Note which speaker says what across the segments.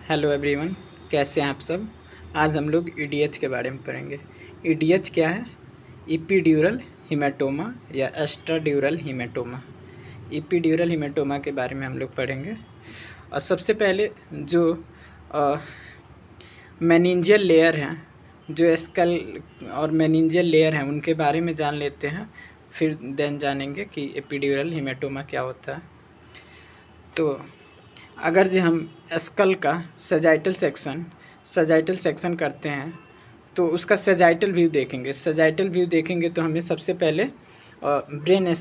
Speaker 1: Hello everyone, कैसे हैं आप सब। आज हम लोग ईडीएच के बारे में पढ़ेंगे। ईडीएच क्या है? इपीड्यूरल हीमेटोमा या एक्स्ट्राड्यूरल हीमेटोमा। इपीड्यूरल हीमेटोमा के बारे में हम लोग पढ़ेंगे। और सबसे पहले जो मेनिंजियल लेयर हैं, जो स्कल और मेनिंजियल लेयर हैं, उनके बारे में जान लेते हैं, फिर देन जानेंगे कि इपीड्यूरल हीमेटोमा क्या होता है। तो अगर जो हम स्कल का सजाइटल सेक्शन करते हैं तो उसका सजाइटल व्यू देखेंगे। सजाइटल व्यू देखेंगे तो हमें सबसे पहले ब्रेन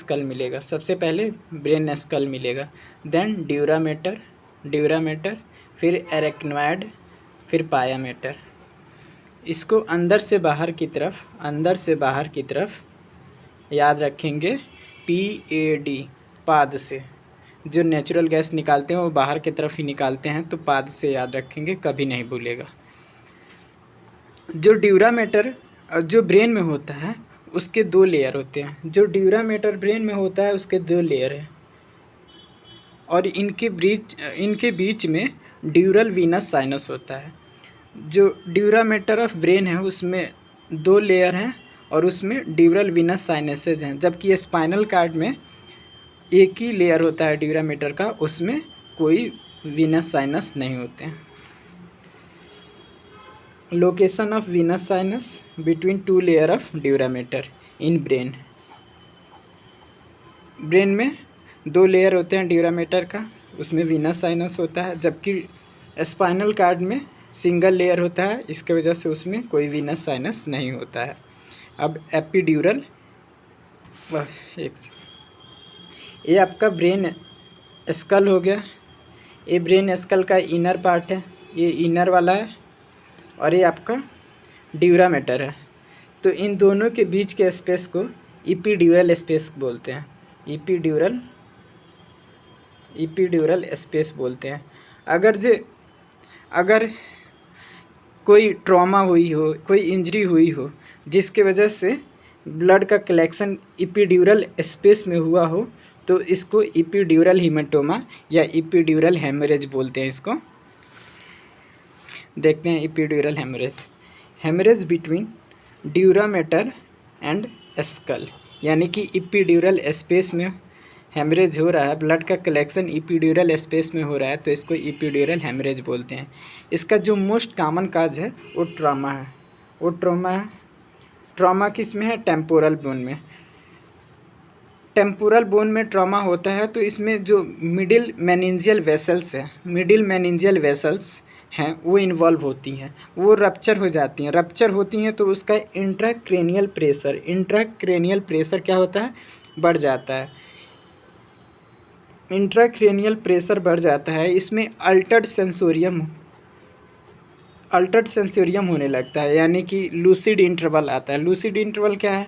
Speaker 1: स्कल मिलेगा। देन ड्यूरामेटर, फिर एरेक्नॉइड, फिर पायामेटर। इसको अंदर से बाहर की तरफ याद रखेंगे। PAD, पाद से। जो नेचुरल गैस निकालते हैं वो बाहर की तरफ ही निकालते हैं, तो पाद से याद रखेंगे, कभी नहीं भूलेगा। जो ड्यूरामेटर जो ब्रेन में होता है उसके 2 लेयर होते हैं। जो ड्यूरामेटर ब्रेन में होता है उसके 2 लेयर हैं और इनके बीच में ड्यूरल वीनस साइनस होता है। जो ड्यूरामेटर ऑफ ब्रेन है उसमें 2 लेयर हैं और उसमें ड्यूरल वीनस साइनसेज हैं, जबकि स्पाइनल कार्ड में एक ही लेयर होता है ड्यूरामेटर का, उसमें कोई वीनस साइनस नहीं होते हैं। Location of Venus sinus between 2 layer of dura mater in brain. Brain में 2 लेयर होते हैं ड्यूरामेटर का, उसमें वीनस साइनस होता है, जबकि स्पाइनल कार्ड में सिंगल लेयर होता है, इसके वजह से उसमें कोई वीनस साइनस नहीं होता है। अब एपिड्यूरल, ये आपका ब्रेन स्कल हो गया। ये ब्रेन स्कल का इनर पार्ट है, ये इनर वाला है, और ये आपका ड्यूरामेटर है। तो इन दोनों के बीच के स्पेस को इपीड्यूरल स्पेस बोलते हैं। इपीड्यूरल स्पेस बोलते हैं। अगर कोई ट्रॉमा हुई हो, कोई इंजरी हुई हो, जिसके वजह से ब्लड का कलेक्शन इपीड्यूरल स्पेस में हुआ हो, तो इसको इपीड्यूरल हीमेटोमा या इपीड्यूरल हेमरेज बोलते हैं। इसको देखते हैं। Epidural haemorrhage between dura mater and skull, यानी कि इपीड्यूरल स्पेस में हेमरेज हो रहा है, ब्लड का कलेक्शन इपीड्यूरल स्पेस में हो रहा है, तो इसको इपीड्यूरल हेमरेज बोलते हैं। इसका जो मोस्ट कॉमन काज है वो ट्रॉमा है। ट्रॉमा किस में है? टेम्पोरल बोन में। टेम्पोरल बोन में ट्रॉमा होता है तो इसमें जो मिडिल मेनिंजियल वेसल्स हैं वो इन्वॉल्व होती हैं, वो रप्चर होती हैं तो उसका इंट्राक्रेनियल प्रेशर क्या होता है? बढ़ जाता है। इंट्राक्रेनियल प्रेशर बढ़ जाता है, इसमें अल्टर्ड सेंसोरियम होने लगता है, यानी कि लूसिड इंटरवल आता है। लूसिड इंटरवल क्या है?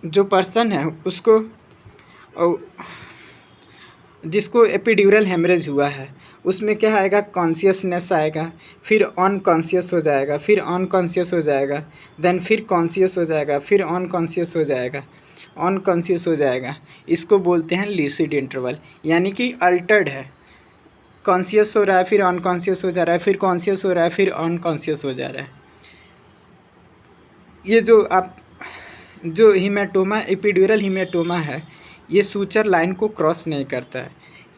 Speaker 1: जो पर्सन है उसको, जिसको एपिड्यूरल हेमरेज हुआ है, उसमें क्या आएगा? कॉन्शियसनेस आएगा, फिर अनकॉन्शियस हो जाएगा, फिर अनकॉन्शियस हो जाएगा, देन फिर कॉन्शियस हो जाएगा, फिर अनकॉन्शियस हो जाएगा। इसको बोलते हैं लूसिड इंटरवल, यानी कि अल्टर्ड है। कॉन्शियस हो रहा है, फिर अनकॉन्शियस हो जा रहा है, फिर कॉन्शियस हो रहा है, फिर अनकॉन्शियस हो जा रहा है। ये जो हीमेटोमा, एपिड्यूरल हीमेटोमा है, ये सूचर लाइन को क्रॉस नहीं करता है।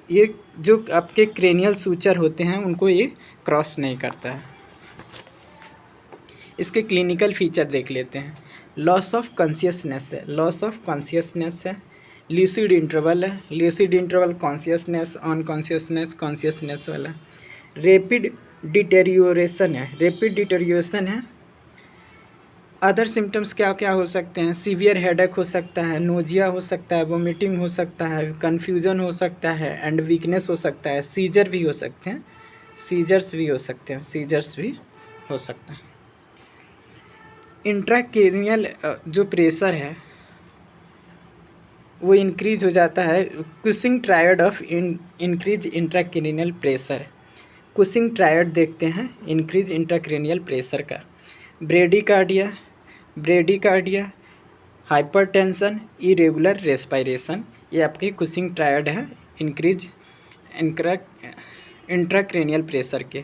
Speaker 1: ये जो आपके क्रेनियल सूचर होते हैं उनको ये क्रॉस नहीं करता है। इसके क्लिनिकल फीचर देख लेते हैं। लॉस ऑफ कॉन्शियसनेस है, लूसिड इंटरवल, कॉन्शियसनेस वाला। रैपिड डिटेरियोरेशन है। अदर सिम्टम्स क्या क्या हो सकते हैं? सीवियर हेडेक हो सकता है, नोजिया हो सकता है, वोमिटिंग हो सकता है, कन्फ्यूजन हो सकता है एंड वीकनेस हो सकता है। सीजर्स भी हो सकते हैं। इंट्राक्रेनियल जो प्रेशर है वो इंक्रीज हो जाता है। Cushing triad of increase intracranial pressure. Cushing triad देखते हैं इंक्रीज इंट्राक्रेनियल प्रेशर का। ब्रेडिकार्डिया, हाइपरटेंशन, इरेगुलर रेस्पिरेशन, ये आपकी कुशिंग ट्रायड है, इंक्रीज इंट्राक्रेनियल प्रेशर के।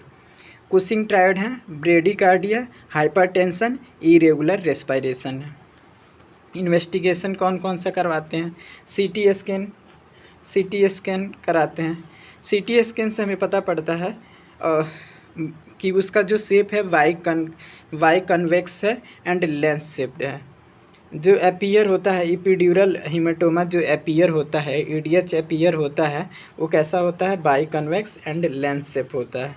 Speaker 1: कुशिंग ट्रायड है ब्रेडिकार्डिया, हाइपरटेंशन, इरेगुलर रेस्पिरेशन है। इन्वेस्टिगेशन कौन कौन सा करवाते हैं? सीटी स्कैन कराते हैं। सीटी स्कैन से हमें पता पड़ता है कि उसका जो शेप है वाई कन्वेक्स है एंड लेंस शेप्ड है। जो एपियर होता है इपिड्यूरल हीमेटोमा, जो एपियर होता है ईडीएच एपियर होता है, वो कैसा होता है? By convex and lens shape होता है।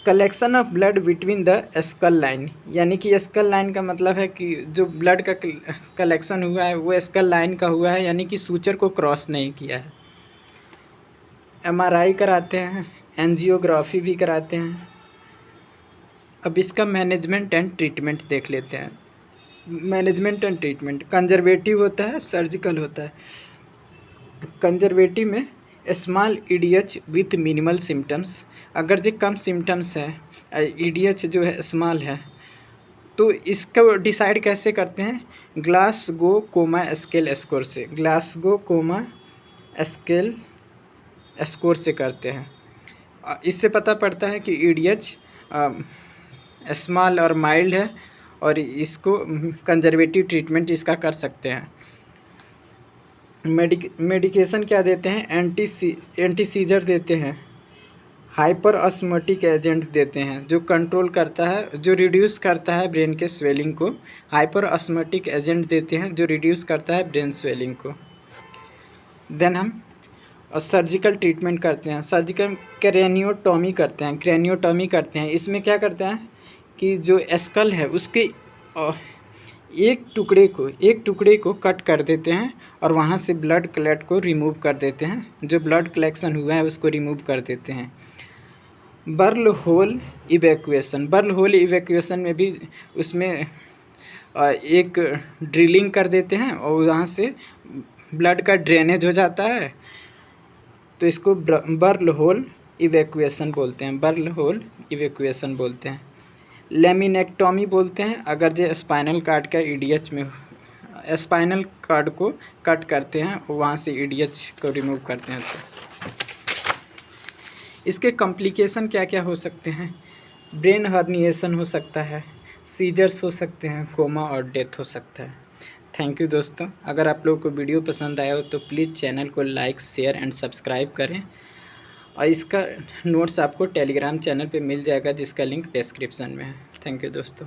Speaker 1: Collection of blood between the skull line, यानी कि स्कल लाइन का मतलब है कि जो ब्लड का कलेक्शन हुआ है वो स्कल लाइन का हुआ है, यानी कि सूचर को क्रॉस नहीं किया है। एमआरआई कराते हैं, एंजियोग्राफी भी कराते हैं। अब इसका मैनेजमेंट एंड ट्रीटमेंट देख लेते हैं। मैनेजमेंट एंड ट्रीटमेंट कंजर्वेटिव होता है, सर्जिकल होता है। कंजर्वेटिव में स्मॉल ईडीएच विथ मिनिमल सिम्टम्स, अगर जो कम सिम्टम्स है, ईडीएच जो है स्मॉल है, तो इसका डिसाइड कैसे करते हैं? ग्लासगो कोमा स्केल स्कोर से, ग्लासगो कोमा स्केल स्कोर से करते हैं। इससे पता पड़ता है कि ईडीएच स्मॉल और माइल्ड है, और इसको कंजर्वेटिव ट्रीटमेंट इसका कर सकते हैं। मेडिकेशन क्या देते हैं? एंटी सीजर देते हैं, हाइपर ऑस्मोटिक एजेंट देते हैं जो कंट्रोल करता है, जो रिड्यूस करता है ब्रेन के स्वेलिंग को। हाइपर ऑस्मोटिक एजेंट देते हैं जो रिड्यूस करता है ब्रेन स्वेलिंग को। देन हम सर्जिकल ट्रीटमेंट करते हैं। सर्जिकल क्रेनियोटॉमी करते हैं, क्रेनियोटॉमी करते हैं। इसमें क्या करते हैं कि जो स्कल है उसके एक टुकड़े को कट कर देते हैं और वहाँ से ब्लड क्लॉट को रिमूव कर देते हैं, जो ब्लड कलेक्शन हुआ है उसको रिमूव कर देते हैं। बर्ल होल इवैक्यूएशन में भी उसमें एक ड्रिलिंग कर देते हैं और वहाँ से ब्लड का ड्रेनेज हो जाता है, तो इसको बर्ल होल इवैक्यूएशन बोलते हैं। लेमिनेक्टॉमी बोलते हैं, अगर जो स्पाइनल कार्ड का ईडीएच में स्पाइनल कार्ड को कट करते हैं, वहाँ से ईडीएच को रिमूव करते हैं। तो इसके कॉम्प्लिकेशन क्या क्या हो सकते हैं? ब्रेन हर्निएशन हो सकता है, सीजर्स हो सकते हैं, कोमा और डेथ हो सकता है। थैंक यू दोस्तों। अगर आप लोगों को वीडियो पसंद आया हो तो प्लीज़ चैनल को लाइक, शेयर एंड सब्सक्राइब करें, और इसका नोट्स आपको टेलीग्राम चैनल पे मिल जाएगा जिसका लिंक डिस्क्रिप्शन में है। थैंक यू दोस्तों।